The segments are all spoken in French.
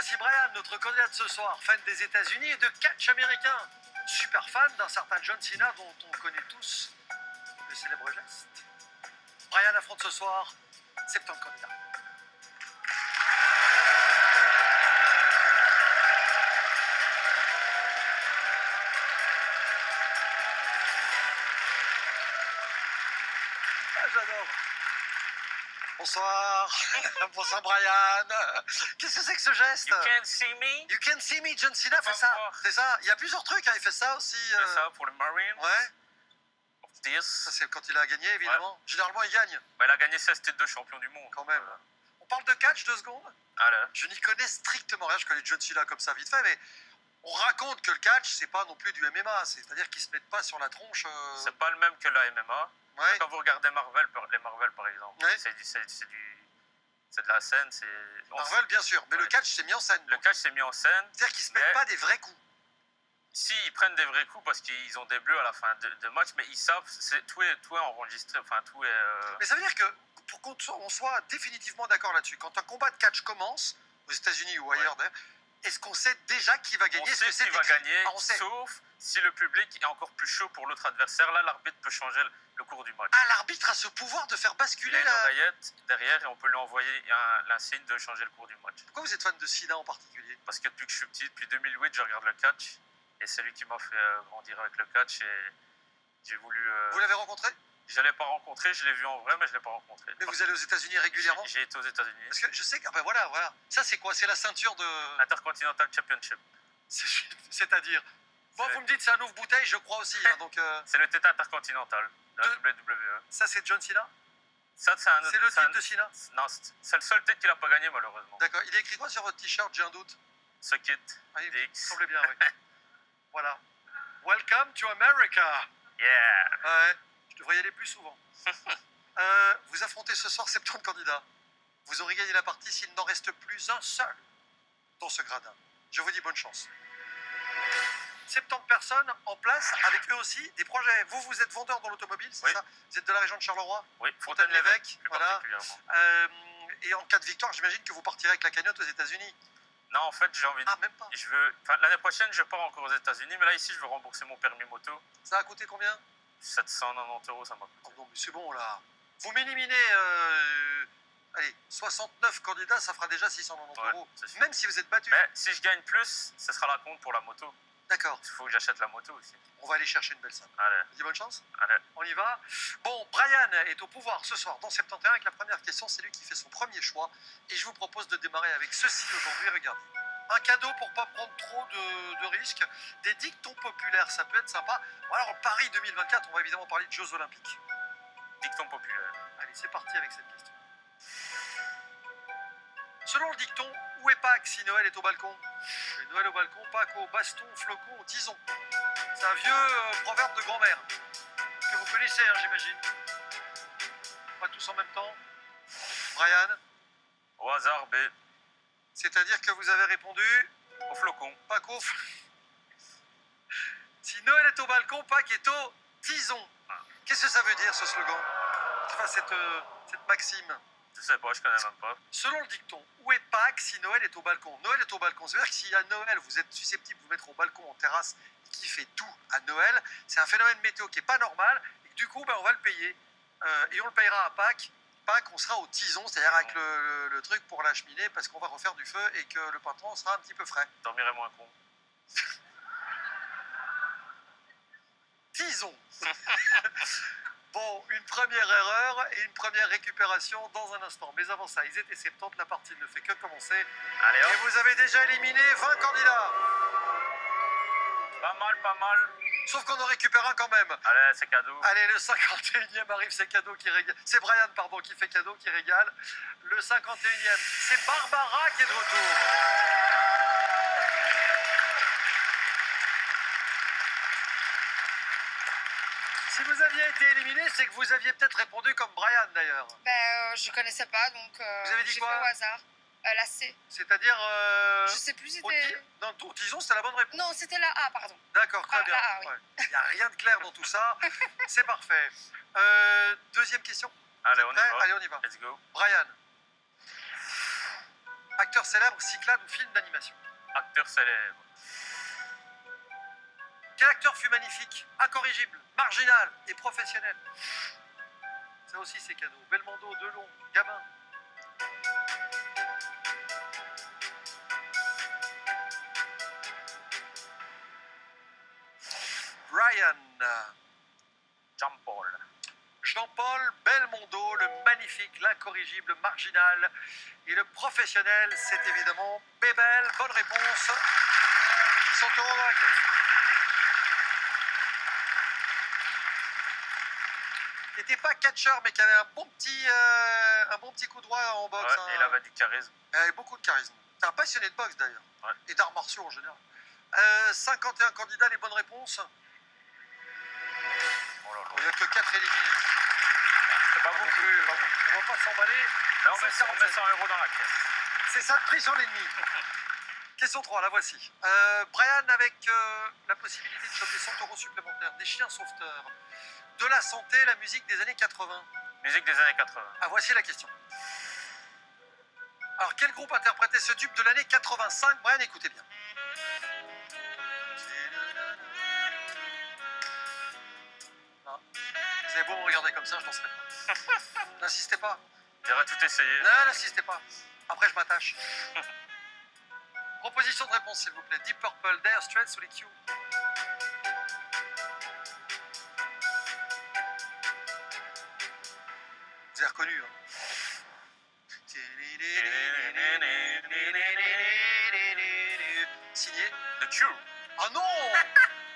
Voici Brian, notre candidat de ce soir, fan des États-Unis et de catch américain. Super fan d'un certain John Cena dont on connaît tous le célèbre geste. Brian affronte ce soir 70 candidats. Ah, j'adore. Bonsoir. Bonsoir Brian. Qu'est-ce que c'est que ce geste? You can't see me. You can see me, John Cena fait ça. C'est ça. Il y a plusieurs trucs, hein. Il fait ça aussi. C'est ça pour le Marines. Ouais. This. Ça c'est quand il a gagné évidemment. Ouais. Généralement il gagne. Bah, il a gagné 16 titres de champion du monde. Quand même. On parle de catch 2 secondes. Allez. Je n'y connais strictement rien. Je connais John Cena comme ça vite fait, mais on raconte que le catch c'est pas non plus du MMA. C'est-à-dire qu'ils se mettent pas sur la tronche. C'est pas le même que la MMA. Ouais. Quand vous regardez Marvel, les Marvel par exemple, ouais. c'est de la scène. Marvel bien sûr, mais ouais. Le catch c'est mis en scène. Le catch c'est mis en scène. C'est-à-dire qu'ils se mettent pas des vrais coups. Si, ils prennent des vrais coups parce qu'ils ont des bleus à la fin de match, mais ils savent, tout est enregistré, enfin tout est... Mais ça veut dire que, pour qu'on soit définitivement d'accord là-dessus, quand un combat de catch commence, aux États-Unis ou ailleurs d'ailleurs, est-ce qu'on sait déjà qui va gagner? On sait qui va gagner, sauf si le public est encore plus chaud pour l'autre adversaire. Là, l'arbitre peut changer le cours du match. Ah, l'arbitre a ce pouvoir de faire basculer la... Il a une oreillette derrière et on peut lui envoyer l'insigne de changer le cours du match. Pourquoi vous êtes fan de Cena en particulier? Parce que depuis que je suis petit, depuis 2008, je regarde le catch. Et c'est lui qui m'a fait grandir avec le catch et j'ai voulu... Vous l'avez rencontré? Je ne l'ai pas rencontré, je l'ai vu en vrai, mais je ne l'ai pas rencontré. Mais vous allez aux États-Unis régulièrement? J'ai été aux États-Unis. Parce que je sais que... Ah ben voilà. Ça c'est quoi? C'est la ceinture de... Intercontinental Championship. C'est-à-dire... Bon, vous me dites c'est un ouvre-bouteille, je crois aussi. Hein, donc, c'est le titre intercontinental de la WWE. Ça c'est John Cena? Ça, c'est le titre de Cena? Non, c'est le seul titre qu'il n'a pas gagné malheureusement. D'accord. Il est écrit quoi sur votre t-shirt? J'ai un doute. Suck it. Ah, il me semblait bien, oui. Voilà. Welcome to America. Yeah. Ouais, je devrais y aller plus souvent. Vous affrontez ce soir 70 candidats. Vous aurez gagné la partie s'il n'en reste plus un seul dans ce gradin. Je vous dis bonne chance. 70 personnes en place avec eux aussi des projets. Vous êtes vendeur dans l'automobile, c'est ça? Vous êtes de la région de Charleroi? Oui, Fontaine-l'Évêque. Voilà. Et en cas de victoire, j'imagine que vous partirez avec la cagnotte aux États-Unis. Non, en fait, j'ai envie de... Ah, même pas. L'année prochaine, je pars encore aux États-Unis, mais là, ici, je veux rembourser mon permis moto. Ça a coûté combien? 790 €, ça m'a coûté. Oh non, mais c'est bon, là. Vous m'éliminez, allez, 69 candidats, ça fera déjà 690 €. Même si vous êtes battu. Mais si je gagne plus, ce sera la compte pour la moto. D'accord. Il faut que j'achète la moto aussi. On va aller chercher une belle somme. Allez. Vous dites bonne chance? Allez. On y va. Bon, Brian est au pouvoir ce soir dans 71 avec la première question. C'est lui qui fait son premier choix. Et je vous propose de démarrer avec ceci aujourd'hui. Regardez. Un cadeau pour pas prendre trop de risques. Des dictons populaires, ça peut être sympa. Bon, alors, Paris 2024, on va évidemment parler de Jeux Olympiques. Dicton populaire. Allez, c'est parti avec cette question. Selon le dicton, où est Pâques si Noël est au balcon? Et Noël au balcon, Pâques au baston, flocon, au tison. C'est un vieux proverbe de grand-mère que vous connaissez, hein, j'imagine. Pas tous en même temps. Brian? Au hasard, B. C'est-à-dire que vous avez répondu? Au flocon. Pâques au... Si Noël est au balcon, Pâques est au tison. Qu'est-ce que ça veut dire, ce slogan? Enfin, cette maxime. Je sais pas, je connais même pas. Selon le dicton, où est Pâques si Noël est au balcon? Noël est au balcon. C'est-à-dire que si à Noël, vous êtes susceptible de vous mettre au balcon, en terrasse, et qu'il fait doux à Noël, c'est un phénomène météo qui n'est pas normal, et que du coup, on va le payer. Et on le payera à Pâques. Pâques, on sera au tison, c'est-à-dire avec le truc pour la cheminée, parce qu'on va refaire du feu et que le printemps sera un petit peu frais. Dormirai moins con. Tison. Bon, une première erreur et une première récupération dans un instant. Mais avant ça, ils étaient 70, la partie ne fait que commencer. Allez, hop. Et vous avez déjà éliminé 20 candidats. Pas mal. Sauf qu'on en récupère un quand même. Allez, c'est cadeau. Allez, le 51e arrive, c'est cadeau qui régale. C'est Brian, pardon, qui fait cadeau, qui régale. Le 51e, c'est Barbara qui est de retour. Si vous aviez été éliminé, c'est que vous aviez peut-être répondu comme Brian d'ailleurs. Je connaissais pas, donc vous avez dit j'ai quoi? fait au hasard. La C. C'est-à-dire... Je sais plus, c'était... Non, disons, c'était la bonne réponse. Non, c'était la A, pardon. D'accord, très bien. La A, oui. Ouais. Il n'y a rien de clair dans tout ça. C'est parfait. Deuxième question. Allez, on y va. Allez, on y va. Let's go. Brian. Acteur célèbre, Cyclade ou film d'animation. Acteur célèbre. Quel acteur fut magnifique, incorrigible, marginal et professionnel? Ça aussi c'est cadeau. Belmondo, Delon, Gabin. Brian. Jean-Paul. Jean-Paul Belmondo, le magnifique, l'incorrigible, marginal et le professionnel, c'est évidemment Bébel. Bonne réponse. 100 € dans la caisse. Il n'était pas catcheur, mais qui avait un bon petit coup droit en boxe. Ouais, et il avait du charisme. Il avait beaucoup de charisme. C'est un passionné de boxe d'ailleurs. Ouais. Et d'arts martiaux en général. 51 candidats, les bonnes réponses. Oh là là. Il n'y a que 4 éliminés. C'est pas beaucoup. C'est pas beaucoup. On va pas s'emballer. Mais on met 100 € dans la caisse. C'est ça le prix sur l'ennemi. Question 3, la voici. Brian avec la possibilité de choper 100 € supplémentaires, des chiens sauveteurs, de la santé, la musique des années 80. Musique des années 80. Ah, voici la question. Alors, quel groupe interprétait ce tube de l'année 85? Brian, écoutez bien. Non. Vous avez beau me regarder comme ça, je n'en serai pas. N'insistez pas. J'aurais tout essayé. Non, n'insistez pas. Après, je m'attache. Proposition de réponse, s'il vous plaît. Deep Purple, Dire Straits ou les Q? Vous avez reconnu, hein? Signé. The Cure. Ah non!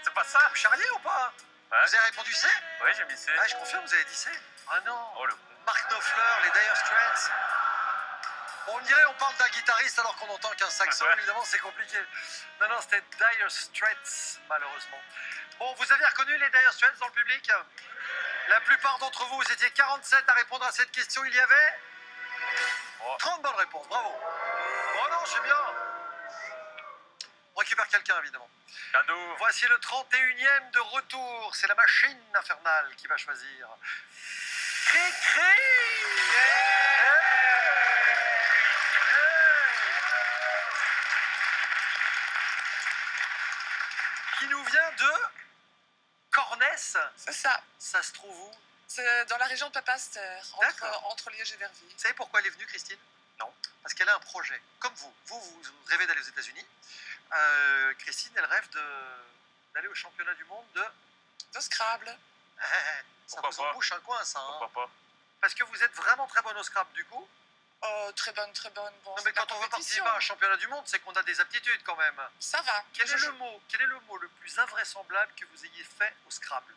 C'est pas ça? Vous charriez ou pas? Ouais. Vous avez répondu C? Ouais, j'ai mis C. Ah, je confirme, vous avez dit C. Ah non! Oh le con. Mark Knopfler, les Dire Straits. On dirait on parle d'un guitariste alors qu'on entend qu'un saxo, Ouais. évidemment, c'est compliqué. Non, non, c'était Dire Straits, malheureusement. Bon, vous avez reconnu les Dire Straits dans le public? La plupart d'entre vous, vous étiez 47 à répondre à cette question. Il y avait Oh. 30 bonnes réponses, bravo. Oh non, c'est bien. On récupère quelqu'un, évidemment. Cadeau. Voici le 31e de retour. C'est la machine infernale qui va choisir. Cri-cri! Qui nous vient de Cornès. C'est ça. Ça se trouve où? C'est dans la région de Papaster, D'accord. entre Liège et Verviers. Vous savez pourquoi elle est venue, Christine? Non. Parce qu'elle a un projet. Comme vous. Vous rêvez d'aller aux États-Unis. Christine, elle rêve d'aller au championnat du monde de... De Scrabble. Ça Pourquoi vous pas? embouche un coin, ça. Hein? Pourquoi pas? Parce que vous êtes vraiment très bonne au Scrabble, du coup. Très bonne, très bonne. Bon, Non, c'est mais de la quand on veut compétition. participer à un championnat du monde, c'est qu'on a des aptitudes quand même. Ça va. Quel est le mot le plus invraisemblable que vous ayez fait au Scrabble?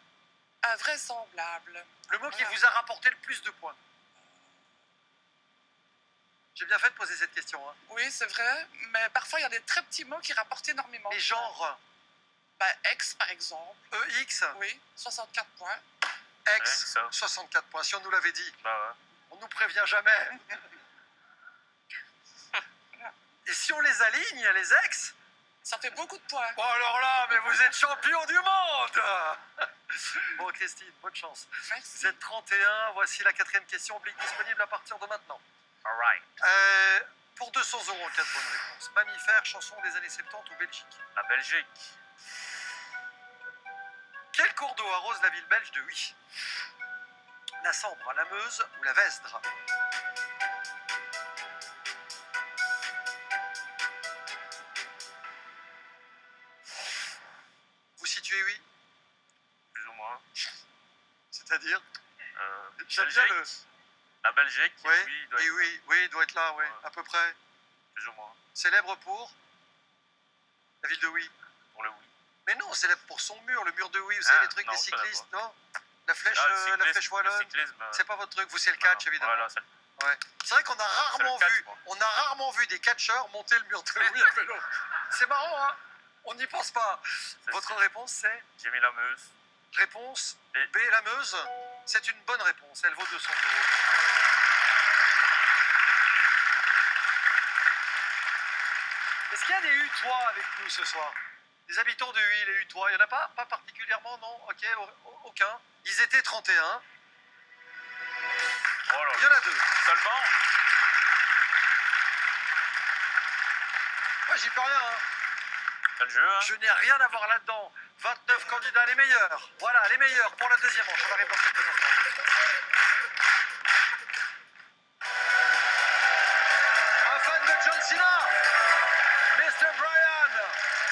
Invraisemblable. Le mot qui Voilà. vous a rapporté le plus de points? J'ai bien fait de poser cette question. Hein. Oui, c'est vrai. Mais parfois, il y a des très petits mots qui rapportent énormément. Les genres Ex, par exemple. EX, Oui, 64 points. X, ça. 64 points. Si on nous l'avait dit, Bah ouais. on nous prévient jamais. Et si on les aligne, les ex? Ça fait beaucoup de points. Oh alors là, mais vous êtes champion du monde. Bon, Christine, bonne chance. Merci. Vous êtes 31, voici la 4e question, oblique disponible à partir de maintenant. Alright. Pour 200 € en cas de bonne réponse. Mammifère, chanson des années 70 ou Belgique. La Belgique. Quel cours d'eau arrose la ville belge de Huy? La Sambre, la Meuse ou la Vesdre? Vous situez Huy? Plus ou moins. C'est-à-dire? J'aime Belgique. bien le... La Belgique. Oui, Et puis, il doit et être oui, il doit être là, oui, Ouais. à peu près. plus ou moins. Célèbre pour la ville de Huy. Pour le oui. Mais non, célèbre pour son mur, le mur de Huy, vous savez, Ah, les trucs non, des je connais cyclistes, non? La flèche, Ah, le la cyclisme, flèche wallonne. Le cyclisme. C'est pas votre truc, vous c'est le catch, évidemment. Voilà, c'est Ouais. C'est vrai qu'on a rarement catch, vu, moi. on a rarement vu des catcheurs monter le mur de Huy à vélo. C'est marrant, hein? On n'y pense pas. Votre réponse, c'est J'ai mis la Meuse. réponse B. B, la Meuse. C'est une bonne réponse, elle vaut 200 €. Est-ce qu'il y a des Hutois avec nous ce soir? Des habitants de Huy, les Hutois, il n'y en a pas? Pas particulièrement, non? Ok, aucun. Ils étaient 31. Oh là Il y en a 2. Seulement. Moi, j'y peux rien. Hein. C'est le jeu, hein. Je n'ai rien à voir là-dedans. 29 candidats, les meilleurs. Voilà, les meilleurs pour la deuxième manche. On arrive dans quelques instants. Un fan de John Cena, Mr. Bryan,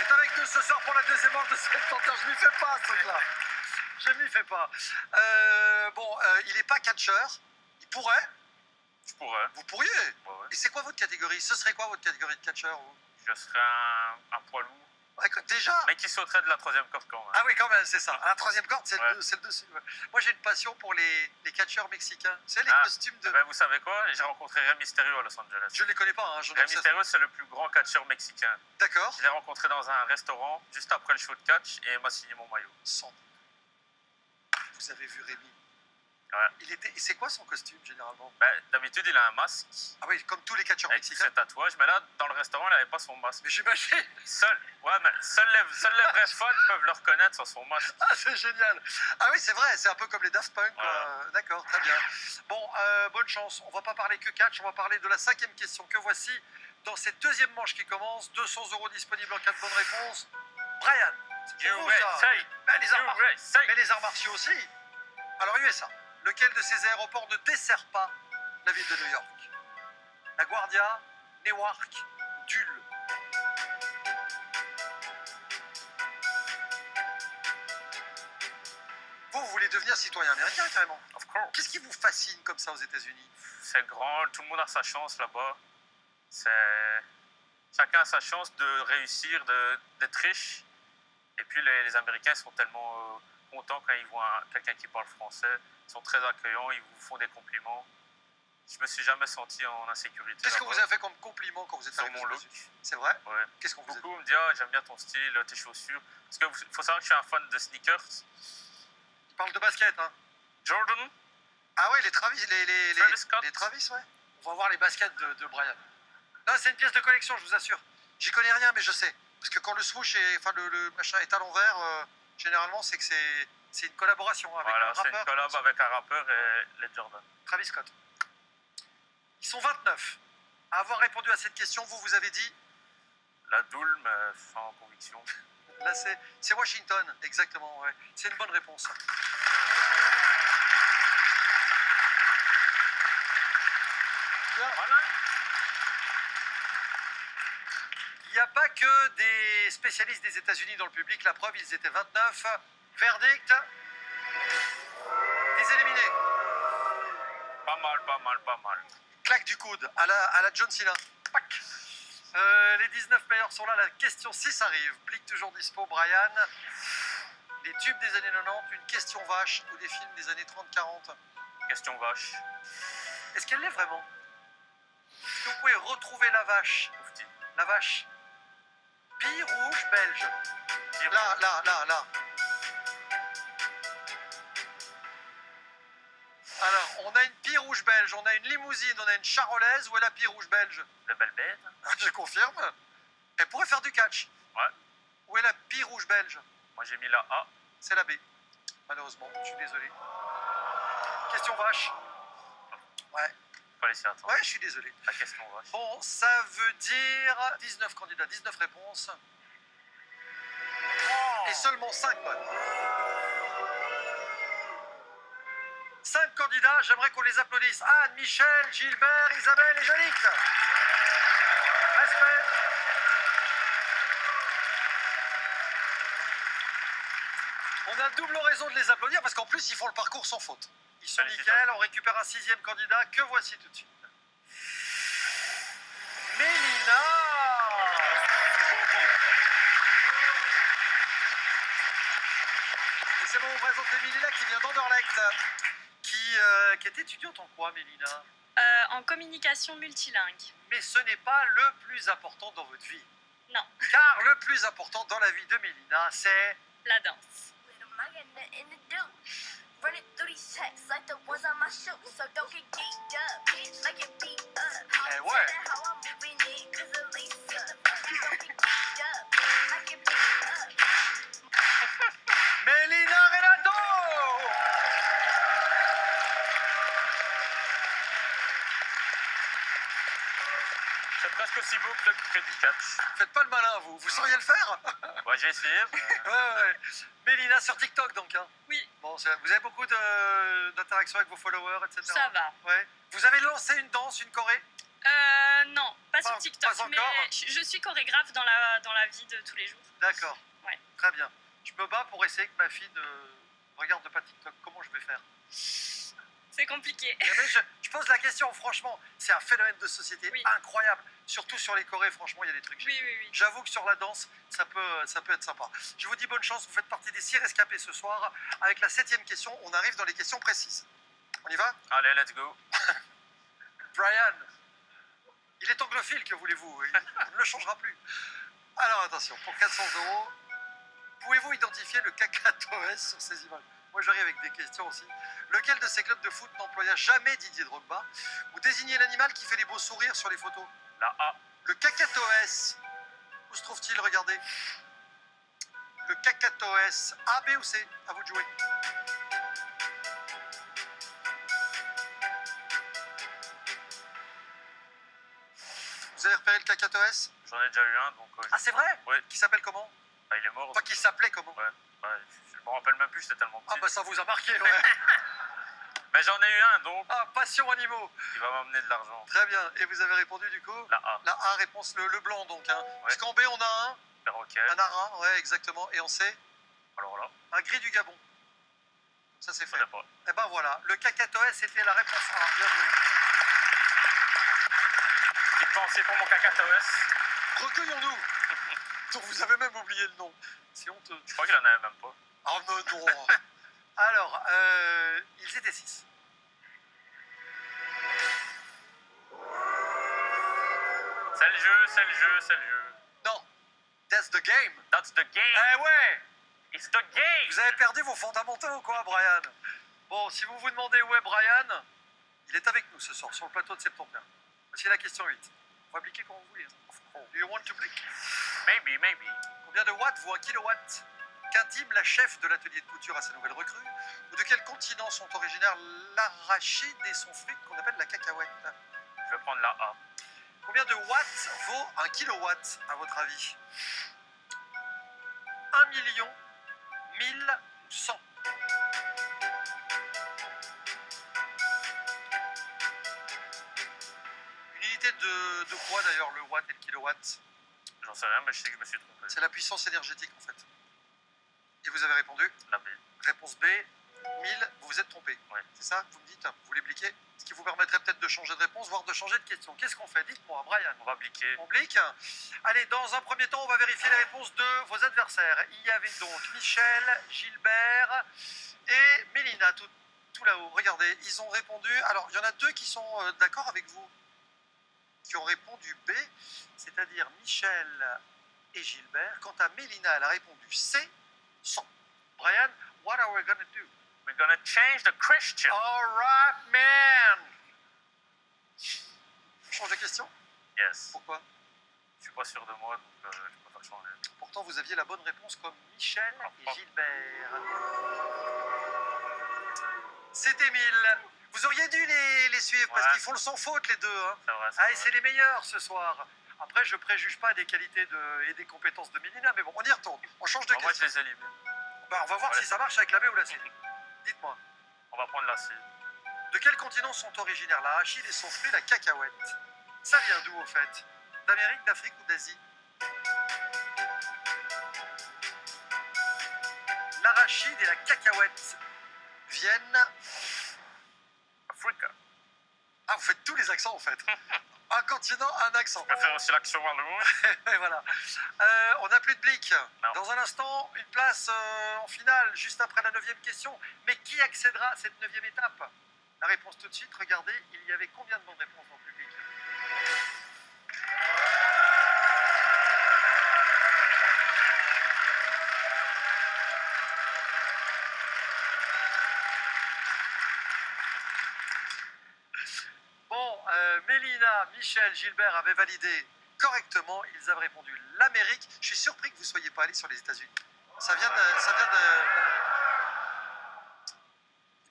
est avec nous ce soir pour la deuxième manche de cette tenteur. Je m'y fais pas, ce truc-là. Je m'y fais pas. Il n'est pas catcheur. Il pourrait. Je pourrais. Vous pourriez. Ouais, ouais. Et c'est quoi votre catégorie? Ce serait quoi votre catégorie de catcheur? Je serais un poids lourd. Déjà? Mais qui sauterait de la troisième corde quand même. Ah oui, quand même, c'est ça. À la troisième corde, c'est Ouais. le dessus. Ouais. Moi, j'ai une passion pour les catcheurs mexicains. Tu sais, les Ah. costumes de... Ben, vous savez quoi? J'ai rencontré Rey Mysterio à Los Angeles. Je les connais pas, hein. Rey Mysterio, c'est le plus grand catcheur mexicain. D'accord. Je l'ai rencontré dans un restaurant juste après le show de catch et il m'a signé mon maillot. Sans- Vous avez vu Rémi? Ouais. C'est quoi son costume, généralement? Ben, d'habitude, il a un masque Ah oui, comme tous les catcheurs avec ses mexicains. tatouages, mais là, dans le restaurant, il n'avait pas son masque. Mais j'imagine... Seuls les vrais fans peuvent le reconnaître sur son masque. Ah, c'est génial. Ah oui, c'est vrai, c'est un peu comme les Daft Punk. quoi. Voilà. D'accord, très bien. Bon, bonne chance. On va pas parler que catch, on va parler de la cinquième question que voici. Dans cette deuxième manche qui commence, 200 € disponibles en cas de bonne réponse. Brian, c'est pour vous, ça. USA! Ben, les arts martiaux. USA! Mais les arts martiaux aussi. Alors, USA, lequel de ces aéroports ne dessert pas la ville de New York? La Guardia, Newark, Dulles. Vous voulez devenir citoyen américain, carrément. Of course. Qu'est-ce qui vous fascine comme ça aux États-Unis? C'est grand, tout le monde a sa chance là-bas. Chacun a sa chance de réussir, d'être riche. Et puis les Américains sont tellement contents quand ils voient quelqu'un qui parle français. Ils sont très accueillants, ils vous font des compliments. Je me suis jamais senti en insécurité. Qu'est-ce qu'on là-bas. vous a fait comme compliment quand vous êtes Sur arrivé mon look. C'est vrai? Ouais. Qu'est-ce qu'on vous a dit? Beaucoup me disent ah, j'aime bien ton style, tes chaussures. Parce qu'il faut savoir que je suis un fan de sneakers. Il parle de basket, hein? Jordan, Ah ouais, les Travis, Travis Scott. les Travis, ouais. On va voir les baskets de Brian. Non, c'est une pièce de collection, je vous assure. J'y connais rien, mais je sais. Parce que quand le swoosh le machin est à l'envers, généralement, c'est que c'est une collaboration avec voilà, un c'est une rappeur. collab avec un rappeur et les Jordan. Travis Scott. Ils sont 29 à avoir répondu à cette question. Vous avez dit, La Doule, mais sans conviction. là, c'est Washington, exactement, ouais. C'est une bonne réponse. Bien. Voilà. Il n'y a pas que des spécialistes des États-Unis dans le public. La preuve, ils étaient 29. Verdict. Des éliminés. Pas mal. Claque du coude à la John Cena. Pac. Les 19 meilleurs sont là. La question 6 arrive. Blick toujours dispo. Brian. Les tubes des années 90, une question vache ou des films des années 30-40. Question vache. Est-ce qu'elle l'est vraiment? Est-ce que vous pouvez retrouver la vache? Oufti. La vache. Pie rouge belge. Pire. Là. Alors, on a une pie rouge belge, on a une limousine, on a une charolaise. Où est la pie rouge belge? Le belle bête. Je confirme. Elle pourrait faire du catch. Ouais. Où est la pie rouge belge? Moi j'ai mis la A. C'est la B. Malheureusement, je suis désolé. Question vache. Ouais, Faut laisser attendre. ouais, je suis désolé. La question vache. Bon, ça veut dire 19 candidats, 19 réponses. Et seulement 5 bonnes. 5 candidats, j'aimerais qu'on les applaudisse. Anne, Michel, Gilbert, Isabelle et Janick. Respect. On a double raison de les applaudir parce qu'en plus, ils font le parcours sans faute. Ils sont Félicitations. nickel, on récupère un 6e candidat que voici tout de suite. Mélina. Et c'est bon, on présente Mélina qui vient d'Anderlecht, qui est étudiante en quoi, Mélina? En communication multilingue. Mais ce n'est pas le plus important dans votre vie. Non. Car le plus important dans la vie de Mélina, c'est... La danse. Eh ouais. Mélina Renato. C'est presque aussi beau le crédit 4. Faites pas le malin, vous. Vous sauriez le faire? Ouais, j'ai essayé. Mais... Ouais. Mélina sur TikTok, donc. Hein. Oui. Bon, vous avez beaucoup d'interactions avec vos followers, etc. Ça va. Ouais. Vous avez lancé une danse, une choré? Non, pas sur TikTok, pas mais encore. je suis chorégraphe dans la vie de tous les jours. D'accord. Ouais. Très bien. Je me bats pour essayer que ma fille ne regarde pas TikTok. Comment je vais faire? C'est compliqué. Mais je pose la question, franchement, c'est un phénomène de société incroyable. Surtout sur les chorés, franchement, il y a des trucs. Oui. J'avoue que sur la danse, ça peut être sympa. Je vous dis bonne chance, vous faites partie des 6 rescapés ce soir. Avec la 7e question, on arrive dans les questions précises. On y va? Allez, let's go. Brian, il est anglophile, que voulez-vous? Il ne le changera plus. Alors attention, pour 400 €, pouvez-vous identifier le cacatoès sur ces images? Moi j'arrive avec des questions aussi. Lequel de ces clubs de foot n'employa jamais Didier Drogba? Ou désignez l'animal qui fait les beaux sourires sur les photos? La A. Le cacatoès. Où se trouve-t-il? Regardez. Le cacatoès. A, B ou C? À vous de jouer. Vous avez repéré le cacatoès? J'en ai déjà eu un, donc... Ah, c'est vrai? Oui. Qui s'appelle comment? Ah, il est mort. Enfin, qui s'appelait comment? Ouais, je me rappelle même plus, c'était tellement petit. Ah, bah ça vous a marqué, ouais. Mais j'en ai eu un, donc Ah, passion animaux. il va m'amener de l'argent. Très bien. Et vous avez répondu du coup? La A. La A, réponse le blanc, donc. Hein. Parce qu'en B, on a Perroquet. un arin, ouais, exactement. Et en C, Alors là, un gris du Gabon. Ça, c'est je fait. connais pas. Et ben voilà, le cacatoès, c'était la réponse A. Bien joué. Petite pensée pour mon cacatoès. Recueillons-nous. Donc, vous avez même oublié le nom. C'est honteux. Je crois qu'il en avait même pas. Oh non. Alors, ils étaient 6. C'est le jeu. Non, that's the game. That's the game. Eh ouais. It's the game. Vous avez perdu vos fondamentaux, quoi, Brian? Bon, si vous vous demandez où est Brian, il est avec nous ce soir, sur le plateau de Septembre. Voici la question 8. On va bliquer quand vous voulez. Do you want to blick? Maybe. Combien de watts vaut un kilowatt? Qu'intime la chef de l'atelier de couture à sa nouvelle recrue? Ou de quel continent sont originaires l'arachide et son fruit qu'on appelle la cacahuète? Je vais prendre la A. Combien de watts vaut un kilowatt, à votre avis? 1 million, 1000 ou 100? Une unité de quoi d'ailleurs, le watt et le kilowatt? J'en sais rien, mais je sais que je me suis trompé. C'est la puissance énergétique en fait. Et vous avez répondu? La B. Réponse B, 1000, vous vous êtes trompé. Ouais. C'est ça? Vous me dites, vous voulez bliquer? Ce qui vous permettrait peut-être de changer de réponse, voire de changer de question. Qu'est-ce qu'on fait? Dites-moi, Brian. On va bliquer. On blique. Allez, dans un premier temps, on va vérifier les réponses de vos adversaires. Il y avait donc Michel, Gilbert et Mélina, tout là-haut. Regardez, ils ont répondu. Alors, il y en a 2 qui sont d'accord avec vous, qui ont répondu B, c'est-à-dire Michel et Gilbert. Quant à Mélina, elle a répondu C, 100. Brian, what are we gonna do? We're gonna change the question. All right, man. Change de question? Yes. Pourquoi? Je suis pas sûr de moi, donc je peux pas changer. Pourtant, vous aviez la bonne réponse comme Michel et Gilbert. C'était 1000. Vous auriez dû les suivre parce qu'ils font le sans faute, les deux. Hein. C'est vrai. Ah, et c'est les meilleurs ce soir. Après, je préjuge pas des qualités et des compétences de Mélina, mais bon, on y retourne. On change de Moi, je question. les élimine. Bah, on va voir si ça marche avec la B ou la C. Dites-moi. On va prendre la C. De quel continent sont originaires l'arachide et son fruit, la cacahuète? Ça vient d'où, au fait? D'Amérique, d'Afrique ou d'Asie? L'arachide et la cacahuète viennent... Africa. Ah, vous faites tous les accents, en fait. Un continent, un accent. Je peux faire aussi l'action Walloon. Et voilà. On n'a plus de blic. Non. Dans un instant, une place en finale, juste après la 9e question. Mais qui accédera à cette 9e étape? La réponse tout de suite. Regardez, il y avait combien de bonnes réponses dans le public? Bon, Mélina, Michel, Gilbert avaient validé correctement. Ils avaient répondu l'Amérique. Je suis surpris que vous ne soyez pas allé sur les États-Unis. Ça vient de... C'est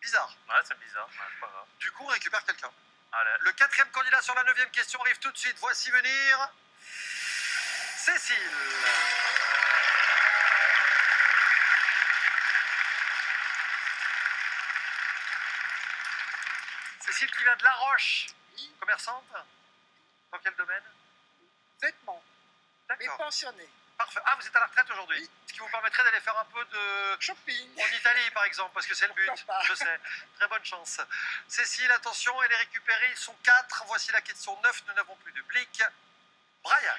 bizarre. Ouais, c'est bizarre, mais c'est pas grave. Du coup, on récupère quelqu'un. Allez. Le 4e candidat sur la 9e question arrive tout de suite. Voici venir Cécile. Cécile qui vient de La Roche, commerçante. Dans quel domaine? Vêtements, mais D'accord. pensionnés. Parfait. Ah, vous êtes à la retraite aujourd'hui? Oui. Ce qui vous permettrait d'aller faire un peu de... Shopping. en Italie, par exemple, parce que c'est le but. Pourquoi pas. Je sais. Très bonne chance. Cécile, attention, elle est récupérée. Ils sont 4. Voici la question 9. Nous n'avons plus de blic. Brian.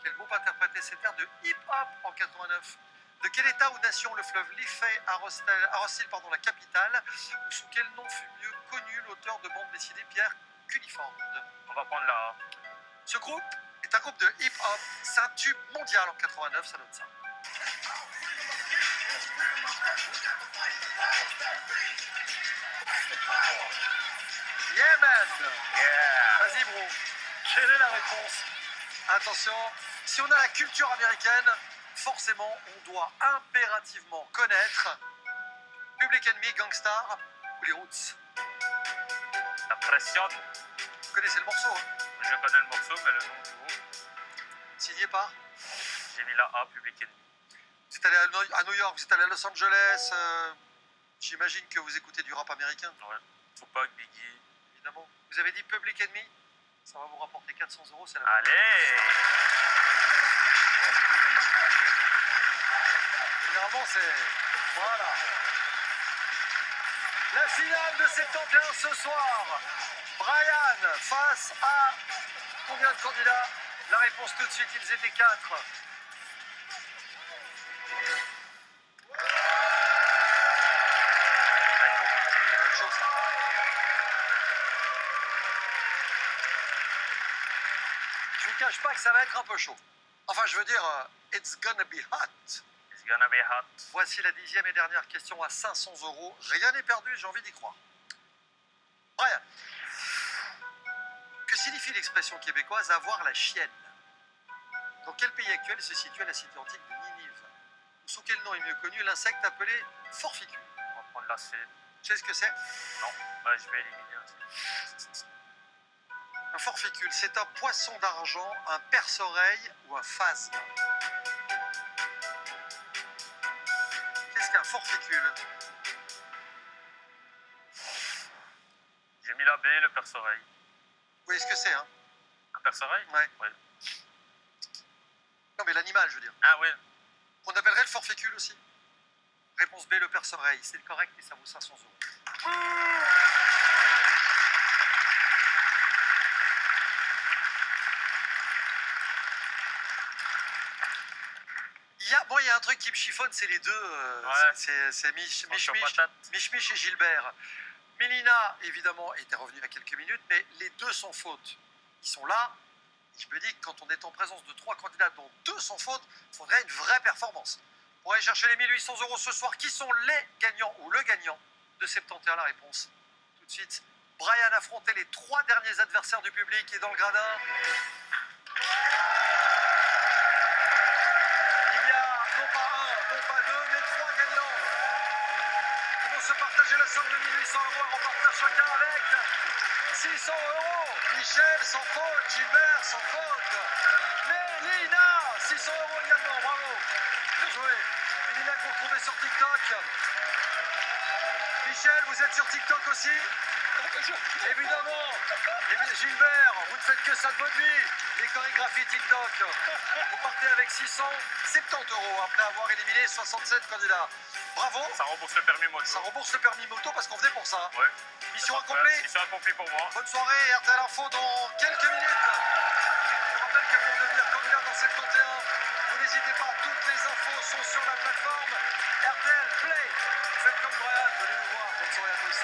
Quel groupe interprétait cet air de hip-hop en 89? De quel état ou nation le fleuve Liffey arrose-t-il la capitale? Ou sous quel nom fut mieux connu l'auteur de bande dessinée Pierre Culliford? On va prendre la A. Ce groupe est un groupe de hip-hop. C'est un tube mondial en 89, ça donne ça. Yeah man! Yeah. Vas-y bro, quelle est la réponse? Attention, si on a la culture américaine, forcément on doit impérativement connaître Public Enemy, Gangstar ou les Roots. La pression. Vous connaissez le morceau, hein? Je connais le morceau, mais le nom du groupe, Signé par? j'ai mis la A, Public Enemy. Vous êtes allé à New York, vous êtes allé à Los Angeles, j'imagine que vous écoutez du rap américain, Ouais. Tupac, Biggie. évidemment. Vous avez dit Public Enemy, ça va vous rapporter 400 €, c'est la Allez. Généralement, c'est... Voilà. La finale de 71 ce soir. Brian face à combien de candidats? La réponse tout de suite, ils étaient 4. Bonne chose, ça. Je vous cache pas que ça va être un peu chaud. Enfin, je veux dire, it's gonna be hot. It's gonna be hot. Voici la 10e et dernière question à 500 €. Rien n'est perdu, j'ai envie d'y croire. Brian, que signifie l'expression québécoise avoir la chienne? Dans quel pays actuel se situe la cité antique de Ninive? Ou sous quel nom est mieux connu l'insecte appelé forficule? On va prendre la C. Tu sais ce que c'est? Non. Bah, je vais éliminer aussi. Un forficule, c'est un poisson d'argent, un perce-oreille ou un phasme. Qu'est-ce qu'un forficule? J'ai mis la B, le perce-oreille. Vous voyez ce que c'est, hein? Un perce-oreille? Ouais. Ouais. Non, mais l'animal, je veux dire. Ah oui. On appellerait le forficule aussi. Réponse B, le perce-oreille. C'est correct et ça vaut 500 €. Il y a un truc qui me chiffonne, c'est les deux. Ouais. C'est Mich Attention, Mich patate. et Gilbert. Mélina, évidemment, était revenue il y a quelques minutes, mais les deux sans faute. Ils sont là. Je me dis que quand on est en présence de 3 candidats, dont 2 sans faute, il faudrait une vraie performance. Pour aller chercher les 1800 € ce soir, qui sont les gagnants ou le gagnant de 71? La réponse tout de suite. Brian affrontait les 3 derniers adversaires du public et dans le gradin. Il y a non pas 1, non pas 2, mais 3 gagnants. Ils vont se partager la somme de 1800 € en partage chacun avec 600 €. Michel sans faute, Gilbert sans faute. Mélina, 600 € également, bravo. Bien joué. Mélina que vous retrouvez sur TikTok. Michel, vous êtes sur TikTok aussi? Évidemment. Et bien, Gilbert, vous ne faites que ça de votre vie. Les chorégraphies TikTok. Vous partez avec 670 € après avoir éliminé 67 candidats. Bravo. Ça rembourse le permis moto. Ça rembourse le permis moto parce qu'on venait pour ça. Ouais. Mission Parfait. accomplie. Mission accomplie pour moi. Bonne soirée, RTL Info dans quelques minutes. Je vous rappelle que pour devenir candidat dans 71, vous n'hésitez pas, toutes les infos sont sur la plateforme RTL Play. Faites comme Brian, venez nous voir. Bonne soirée à tous.